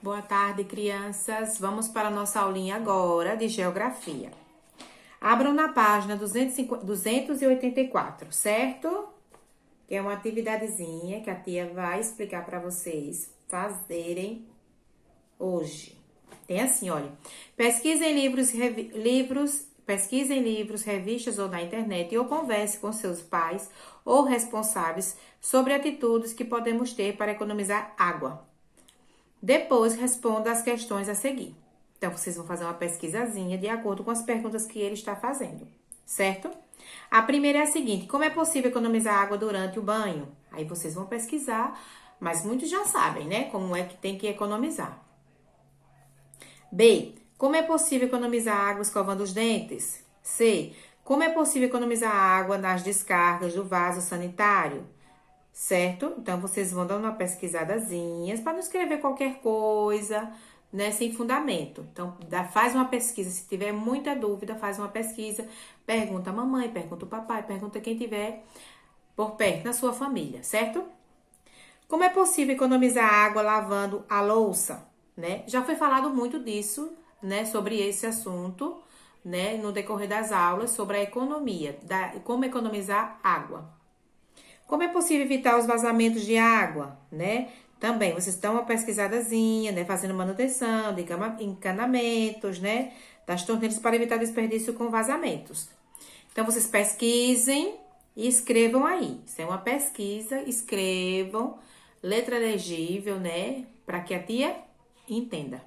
Boa tarde, crianças. Vamos para a nossa aulinha agora de geografia. Abram na página 284, certo? Que é uma atividadezinha que a tia vai explicar para vocês fazerem hoje. Tem assim, olha. Pesquisem pesquisem livros, revistas ou na internet ou converse com seus pais ou responsáveis sobre atitudes que podemos ter para economizar água. Depois, responda as questões a seguir. Então, vocês vão fazer uma pesquisazinha de acordo com as perguntas que ele está fazendo, certo? A primeira é a seguinte: como é possível economizar água durante o banho? Aí vocês vão pesquisar, mas muitos já sabem, né? Como é que tem que economizar. B. Como é possível economizar água escovando os dentes? C. Como é possível economizar água nas descargas do vaso sanitário? Certo? Então, vocês vão dar uma pesquisadazinha para não escrever qualquer coisa, né, sem fundamento. Então, faz uma pesquisa. Se tiver muita dúvida, faz uma pesquisa. Pergunta a mamãe, pergunta o papai, pergunta quem tiver por perto na sua família, certo? Como é possível economizar água lavando a louça, né? Já foi falado muito disso, né, sobre esse assunto, né, no decorrer das aulas, sobre a economia, como economizar água. Como é possível evitar os vazamentos de água, né? Também, vocês estão uma pesquisadazinha, né? Fazendo manutenção de encanamentos, né? Das torneiras para evitar desperdício com vazamentos. Então, vocês pesquisem e escrevam aí. Isso é uma pesquisa, escrevam, letra legível, né? Para que a tia entenda.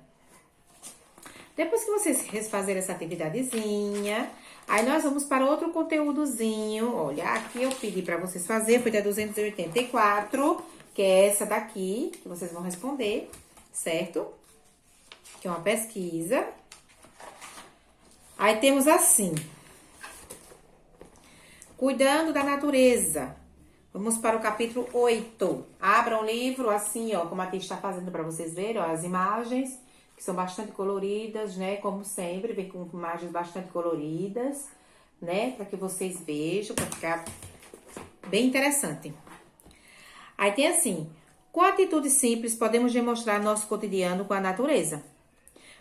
Depois que vocês fazerem essa atividadezinha, aí nós vamos para outro conteúdozinho. Olha, aqui eu pedi para vocês fazerem, foi da 284, que é essa daqui, que vocês vão responder, certo? Que é uma pesquisa. Aí temos assim: cuidando da natureza. Vamos para o capítulo 8. Abram o livro assim, ó, como a tia está fazendo para vocês verem, ó, as imagens, que são bastante coloridas, né? Como sempre, vem com imagens bastante coloridas, né? Para que vocês vejam, para ficar bem interessante. Aí tem assim: com atitudes simples, podemos demonstrar nosso cotidiano com a natureza.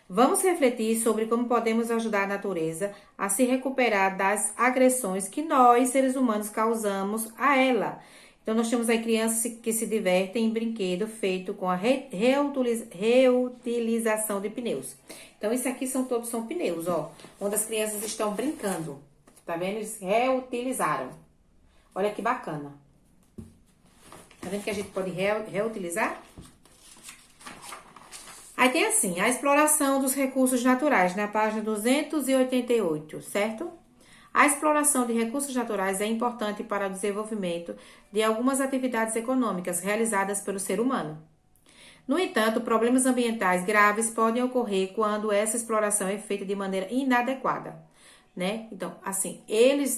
Vamos refletir sobre como podemos ajudar a natureza a se recuperar das agressões que nós, seres humanos, causamos a ela. Então, nós temos aí crianças que se divertem em brinquedo feito com a reutilização de pneus. Então, isso aqui todos são pneus, ó. Onde as crianças estão brincando. Tá vendo? Eles reutilizaram. Olha que bacana. Tá vendo que a gente pode reutilizar? Aí tem assim: a exploração dos recursos naturais, na página 288, certo? A exploração de recursos naturais é importante para o desenvolvimento de algumas atividades econômicas realizadas pelo ser humano. No entanto, problemas ambientais graves podem ocorrer quando essa exploração é feita de maneira inadequada, né? Então, assim,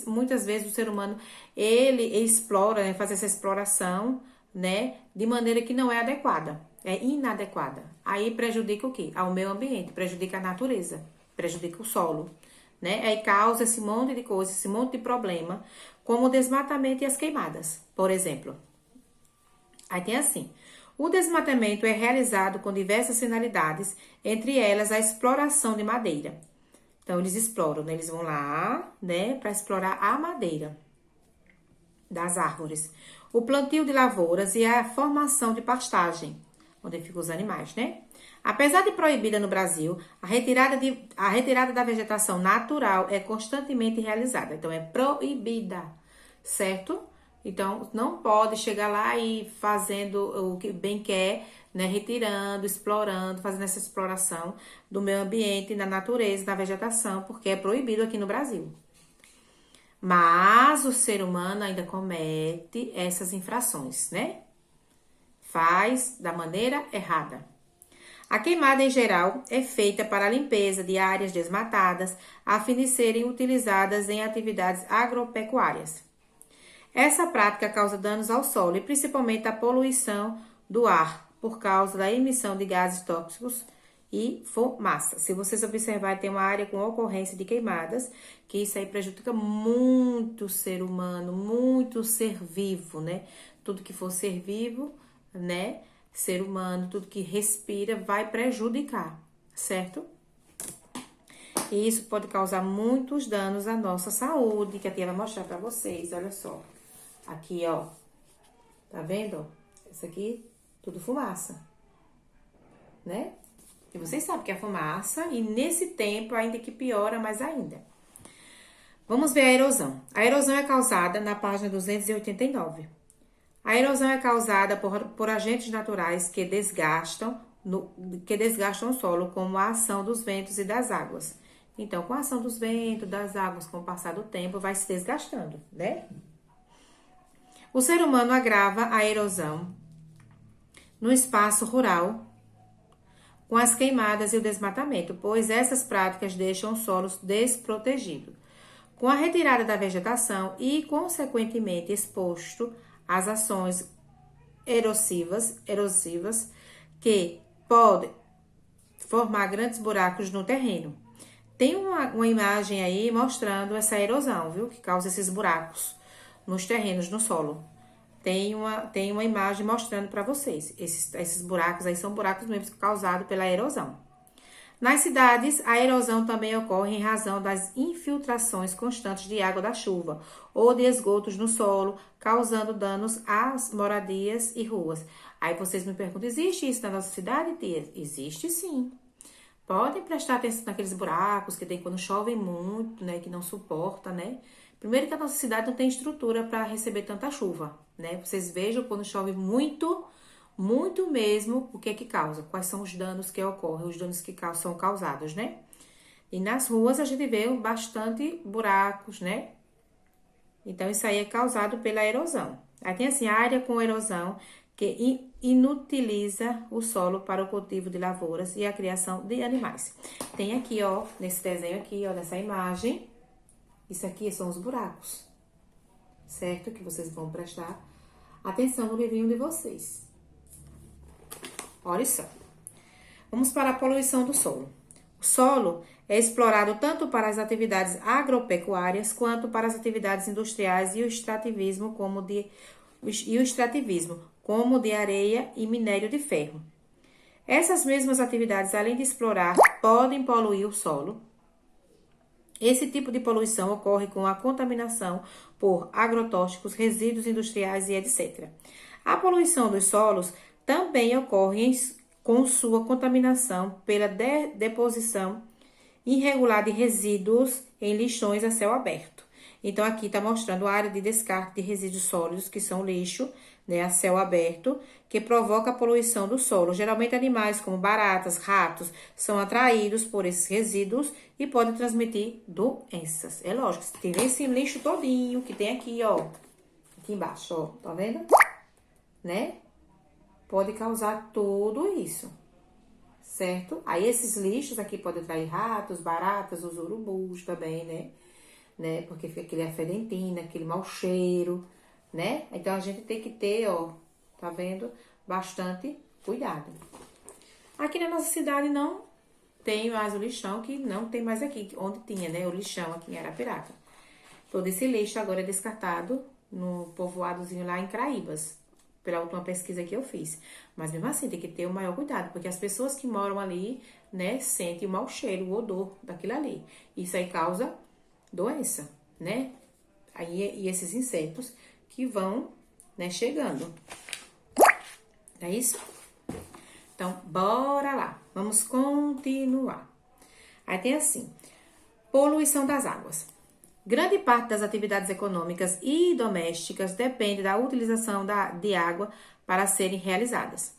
muitas vezes o ser humano, ele explora, né, faz essa exploração, né, de maneira que não é adequada, é inadequada. Aí prejudica o quê? Ao meio ambiente, prejudica a natureza, prejudica o solo, né? Aí causa esse monte de coisa, esse monte de problema, como o desmatamento e as queimadas, por exemplo. Aí tem assim: o desmatamento é realizado com diversas finalidades, entre elas a exploração de madeira. Então, eles exploram, né? Eles vão lá, né, para explorar a madeira das árvores. O plantio de lavouras e a formação de pastagem, onde ficam os animais, né? Apesar de proibida no Brasil, a retirada da vegetação natural é constantemente realizada. Então, é proibida, certo? Então, não pode chegar lá e fazendo o que bem quer, né? Retirando, explorando, fazendo essa exploração do meio ambiente, da natureza, da vegetação, porque é proibido aqui no Brasil. Mas o ser humano ainda comete essas infrações, né? Faz da maneira errada. A queimada, em geral, é feita para a limpeza de áreas desmatadas, a fim de serem utilizadas em atividades agropecuárias. Essa prática causa danos ao solo e principalmente a poluição do ar, por causa da emissão de gases tóxicos e fumaça. Se vocês observarem, tem uma área com ocorrência de queimadas, que isso aí prejudica muito o ser humano, muito o ser vivo, né? Tudo que for ser vivo, né, ser humano, tudo que respira vai prejudicar, certo? E isso pode causar muitos danos à nossa saúde, que a tia vai mostrar pra vocês, olha só. Aqui, ó, tá vendo? Isso aqui, tudo fumaça, né? E vocês sabem que é fumaça, e nesse tempo ainda que piora mais ainda. Vamos ver a erosão. A erosão é causada na página 289. A erosão é causada por agentes naturais que desgastam o solo, como a ação dos ventos e das águas. Então, com a ação dos ventos, das águas, com o passar do tempo, vai se desgastando, né? O ser humano agrava a erosão no espaço rural com as queimadas e o desmatamento, pois essas práticas deixam os solos desprotegidos. Com a retirada da vegetação e, consequentemente, exposto às ações erosivas que podem formar grandes buracos no terreno. Tem uma imagem aí mostrando essa erosão, viu? Que causa esses buracos nos terrenos, no solo. Tem uma imagem mostrando para vocês. Esses buracos aí são buracos mesmo causados pela erosão. Nas cidades, a erosão também ocorre em razão das infiltrações constantes de água da chuva ou de esgotos no solo, causando danos às moradias e ruas. Aí vocês me perguntam, existe isso na nossa cidade, tia? Existe sim. Podem prestar atenção naqueles buracos que tem quando chove muito, né, que não suporta, né? Primeiro que a nossa cidade não tem estrutura para receber tanta chuva, né? Vocês vejam quando chove muito mesmo, o que é que causa? Quais são os danos que ocorrem, os danos que são causados, né? E nas ruas a gente vê bastante buracos, né? Então, isso aí é causado pela erosão. Aí tem assim, área com erosão que inutiliza o solo para o cultivo de lavouras e a criação de animais. Tem aqui, ó, nesse desenho aqui, ó, nessa imagem, isso aqui são os buracos, certo? Que vocês vão prestar atenção no livrinho de vocês. Olha só. Vamos para a poluição do solo. O solo é explorado tanto para as atividades agropecuárias quanto para as atividades industriais e o extrativismo, como de areia e minério de ferro. Essas mesmas atividades, além de explorar, podem poluir o solo. Esse tipo de poluição ocorre com a contaminação por agrotóxicos, resíduos industriais e etc. A poluição dos solos também ocorre com sua contaminação pela deposição irregular de resíduos em lixões a céu aberto. Então, aqui está mostrando a área de descarte de resíduos sólidos, que são lixo, né, a céu aberto, que provoca a poluição do solo. Geralmente, animais como baratas, ratos, são atraídos por esses resíduos e podem transmitir doenças. É lógico, se tiver esse lixo todinho que tem aqui, ó, aqui embaixo, ó, tá vendo? Né? Pode causar tudo isso, certo? Aí esses lixos aqui podem atrair ratos, baratas, os urubus também, né? Porque fica aquele afedentina, aquele mau cheiro, né? Então a gente tem que ter, ó, tá vendo? Bastante cuidado. Aqui na nossa cidade não tem mais o lixão, que não tem mais aqui, onde tinha, né? O lixão aqui em Arapiraca. Todo esse lixo agora é descartado no povoadozinho lá em Craíbas, pela última pesquisa que eu fiz. Mas mesmo assim, tem que ter o maior cuidado, porque as pessoas que moram ali, né, sentem o mau cheiro, o odor daquilo ali. Isso aí causa doença, né? Aí, e esses insetos que vão, né, chegando. É isso? Então, bora lá. Vamos continuar. Aí tem assim, poluição das águas. Grande parte das atividades econômicas e domésticas depende da utilização de água para serem realizadas.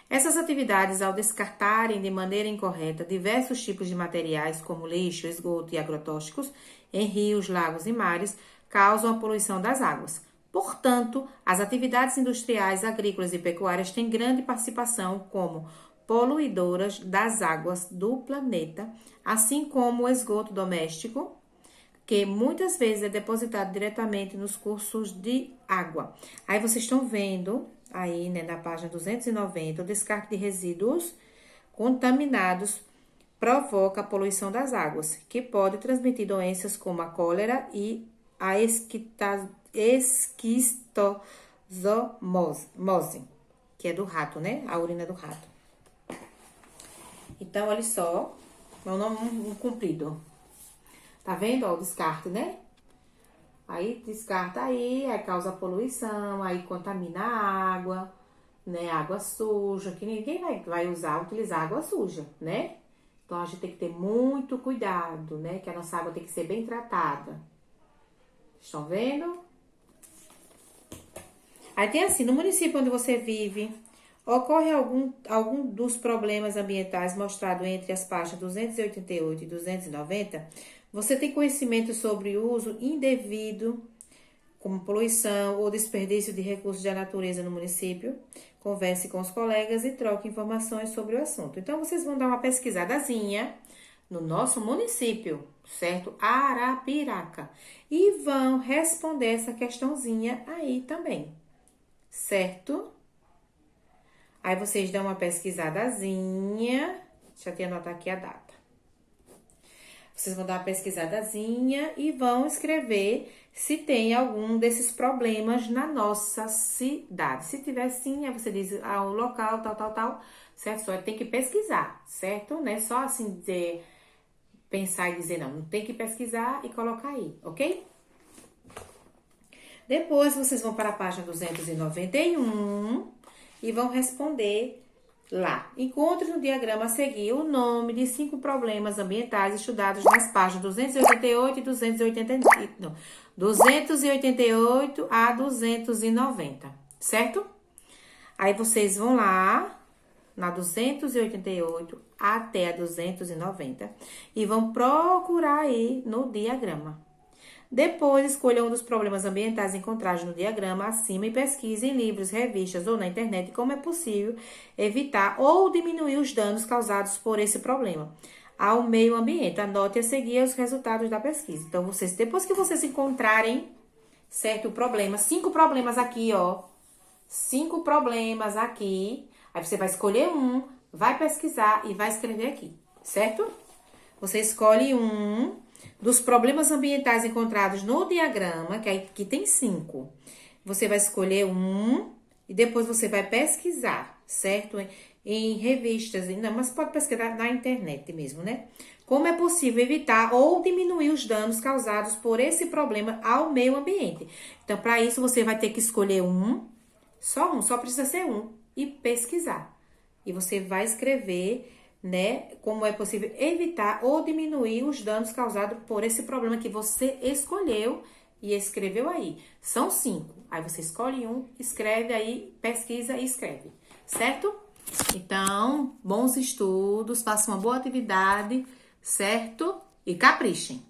Essas atividades, ao descartarem de maneira incorreta diversos tipos de materiais, como lixo, esgoto e agrotóxicos, em rios, lagos e mares, causam a poluição das águas. Portanto, as atividades industriais, agrícolas e pecuárias têm grande participação como poluidoras das águas do planeta, assim como o esgoto doméstico, que muitas vezes é depositado diretamente nos cursos de água. Aí vocês estão vendo aí, né, na página 290, o descarte de resíduos contaminados provoca a poluição das águas, que pode transmitir doenças como a cólera e a esquistossomose. que é do rato, né? A urina do rato. Então, olha só, meu nome comprido. Tá vendo, ó, o descarte, né? Aí descarta aí causa poluição, aí contamina a água, né? Água suja, que ninguém vai utilizar água suja, né? Então, a gente tem que ter muito cuidado, né? Que a nossa água tem que ser bem tratada. Estão vendo? Aí tem assim, no município onde você vive, ocorre algum dos problemas ambientais mostrado entre as páginas 288 e 290? Você tem conhecimento sobre o uso indevido, como poluição ou desperdício de recursos da natureza no município? Converse com os colegas e troque informações sobre o assunto. Então, vocês vão dar uma pesquisadazinha no nosso município, certo? Arapiraca. E vão responder essa questãozinha aí também, certo? Aí vocês dão uma pesquisadazinha. Deixa eu anotar aqui a data. Vocês vão dar uma pesquisadazinha e vão escrever se tem algum desses problemas na nossa cidade. Se tiver sim, aí você diz o local, tal, certo? Só tem que pesquisar, certo? Não é só assim dizer, pensar e dizer não. Tem que pesquisar e colocar aí, ok? Depois, vocês vão para a página 291 e vão responder lá. Encontre no diagrama a seguir o nome de 5 problemas ambientais estudados nas páginas 288 e 288 a 290, certo? Aí vocês vão lá na 288 até a 290 e vão procurar aí no diagrama. Depois, escolha um dos problemas ambientais encontrados no diagrama acima e pesquise em livros, revistas ou na internet como é possível evitar ou diminuir os danos causados por esse problema ao meio ambiente. Anote a seguir os resultados da pesquisa. Então, depois que vocês encontrarem, certo, o problema, 5 problemas aqui, ó, 5 problemas aqui, aí você vai escolher um, vai pesquisar e vai escrever aqui, certo? Você escolhe um dos problemas ambientais encontrados no diagrama, que aqui tem 5. Você vai escolher um e depois você vai pesquisar, certo? Em revistas, não, mas pode pesquisar na internet mesmo, né? Como é possível evitar ou diminuir os danos causados por esse problema ao meio ambiente. Então, para isso, você vai ter que escolher só precisa ser um, e pesquisar. E você vai escrever, né, como é possível evitar ou diminuir os danos causados por esse problema que você escolheu e escreveu aí. São 5. Aí você escolhe um, escreve aí, pesquisa e escreve, certo? Então, bons estudos, façam uma boa atividade, certo? E caprichem.